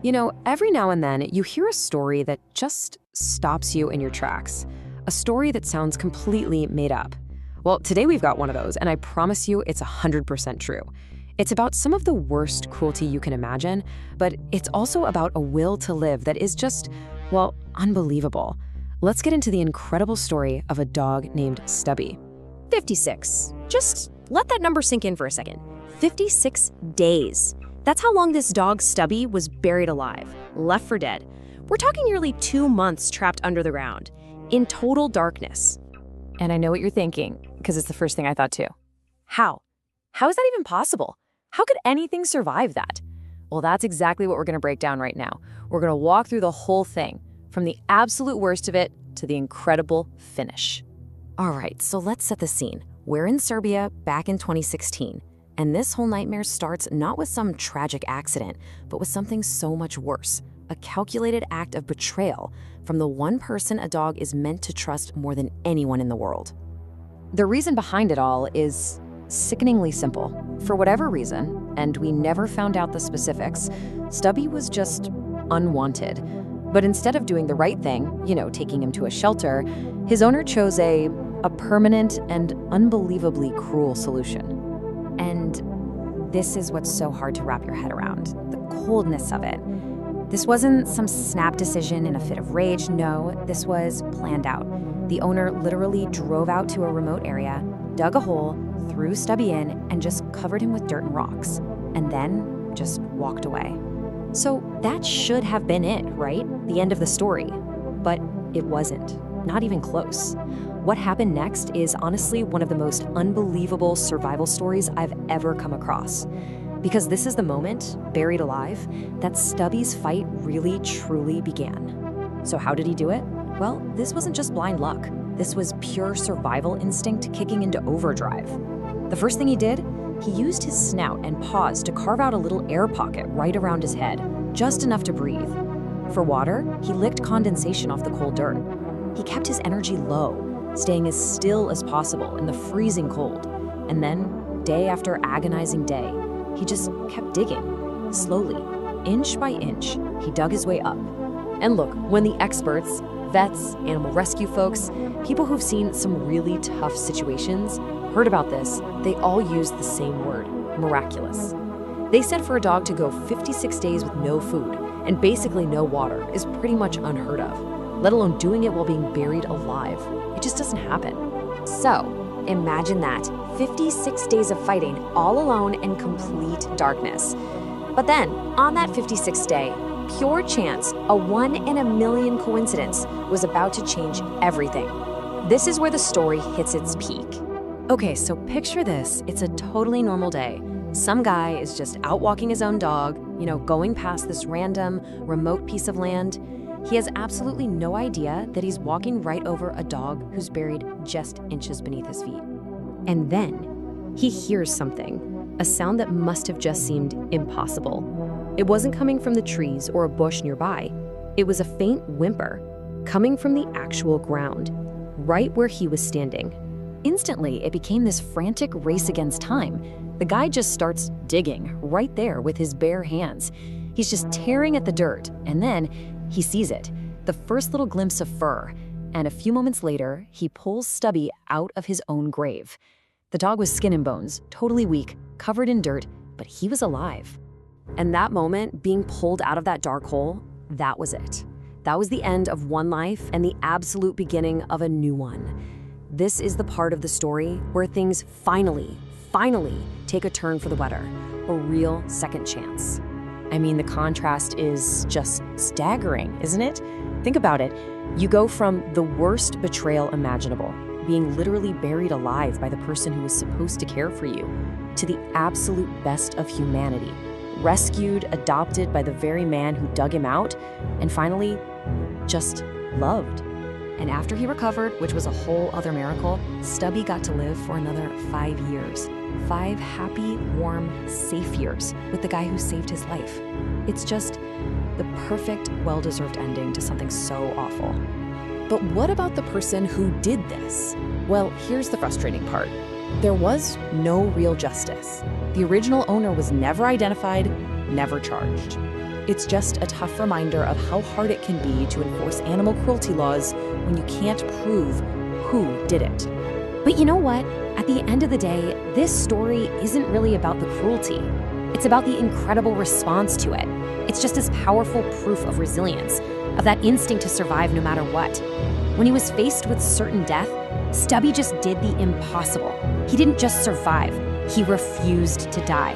You know, every now and then you hear a story that just stops you in your tracks. A story that sounds completely made up. Well, today we've got one of those, and I promise you it's 100% true. It's about some of the worst cruelty you can imagine, but it's also about a will to live that is just, well, unbelievable. Let's get into the incredible story of a dog named Stubby. 56. Just let that number sink in for a second. 56 days. That's how long this dog Stubby was buried alive, left for dead. We're talking nearly 2 months trapped under the ground, in total darkness. And I know what you're thinking, because it's the first thing I thought too. How? How is that even possible? How could anything survive that? Well, that's exactly what we're going to break down right now. We're going to walk through the whole thing, from the absolute worst of it to the incredible finish. All right, so let's set the scene. We're in Serbia back in 2016, and this whole nightmare starts not with some tragic accident, but with something so much worse, a calculated act of betrayal from the one person a dog is meant to trust more than anyone in the world. The reason behind it all is sickeningly simple. For whatever reason, and we never found out the specifics, Stubby was just unwanted. But instead of doing the right thing, taking him to a shelter, his owner chose a permanent and unbelievably cruel solution. And this is what's so hard to wrap your head around, the coldness of it. This wasn't some snap decision in a fit of rage. No, this was planned out. The owner literally drove out to a remote area, dug a hole, threw Stubby in, and just covered him with dirt and rocks, and then just walked away. So that should have been it, right? The end of the story. But it wasn't. Not even close. What happened next is honestly one of the most unbelievable survival stories I've ever come across. Because this is the moment, buried alive, that Stubby's fight really, truly began. So how did he do it? Well, this wasn't just blind luck. This was pure survival instinct kicking into overdrive. The first thing he did, he used his snout and paws to carve out a little air pocket right around his head, just enough to breathe. For water, he licked condensation off the cold dirt. He kept his energy low, staying as still as possible in the freezing cold. And then, day after agonizing day, he just kept digging. Slowly, inch by inch, he dug his way up. And look, when the experts, vets, animal rescue folks, people who've seen some really tough situations, heard about this, they all used the same word, miraculous. They said for a dog to go 56 days with no food and basically no water is pretty much unheard of, let alone doing it while being buried alive. It just doesn't happen. So, imagine that, 56 days of fighting all alone in complete darkness. But then, on that 56th day, pure chance, a 1 in a million coincidence, was about to change everything. This is where the story hits its peak. Okay, so picture this. It's a totally normal day. Some guy is just out walking his own dog, going past this random, remote piece of land. He has absolutely no idea that he's walking right over a dog who's buried just inches beneath his feet. And then he hears something, a sound that must have just seemed impossible. It wasn't coming from the trees or a bush nearby. It was a faint whimper, coming from the actual ground, right where he was standing. Instantly, it became this frantic race against time. The guy just starts digging right there with his bare hands. He's just tearing at the dirt, and then he sees it, the first little glimpse of fur. And a few moments later, he pulls Stubby out of his own grave. The dog was skin and bones, totally weak, covered in dirt, but he was alive. And that moment, being pulled out of that dark hole, that was it. That was the end of one life and the absolute beginning of a new one. This is the part of the story where things finally take a turn for the better, a real second chance. I mean, the contrast is just staggering, isn't it? Think about it. You go from the worst betrayal imaginable, being literally buried alive by the person who was supposed to care for you, to the absolute best of humanity, rescued, adopted by the very man who dug him out, and finally, just loved. And after he recovered, which was a whole other miracle, Stubby got to live for another 5 years. 5 happy, warm, safe years with the guy who saved his life. It's just the perfect, well-deserved ending to something so awful. But what about the person who did this? Well, here's the frustrating part. There was no real justice. The original owner was never identified, never charged. It's just a tough reminder of how hard it can be to enforce animal cruelty laws when you can't prove who did it. But you know what? At the end of the day, this story isn't really about the cruelty. It's about the incredible response to it. It's just as powerful proof of resilience, of that instinct to survive no matter what. When he was faced with certain death, Stubby just did the impossible. He didn't just survive, he refused to die.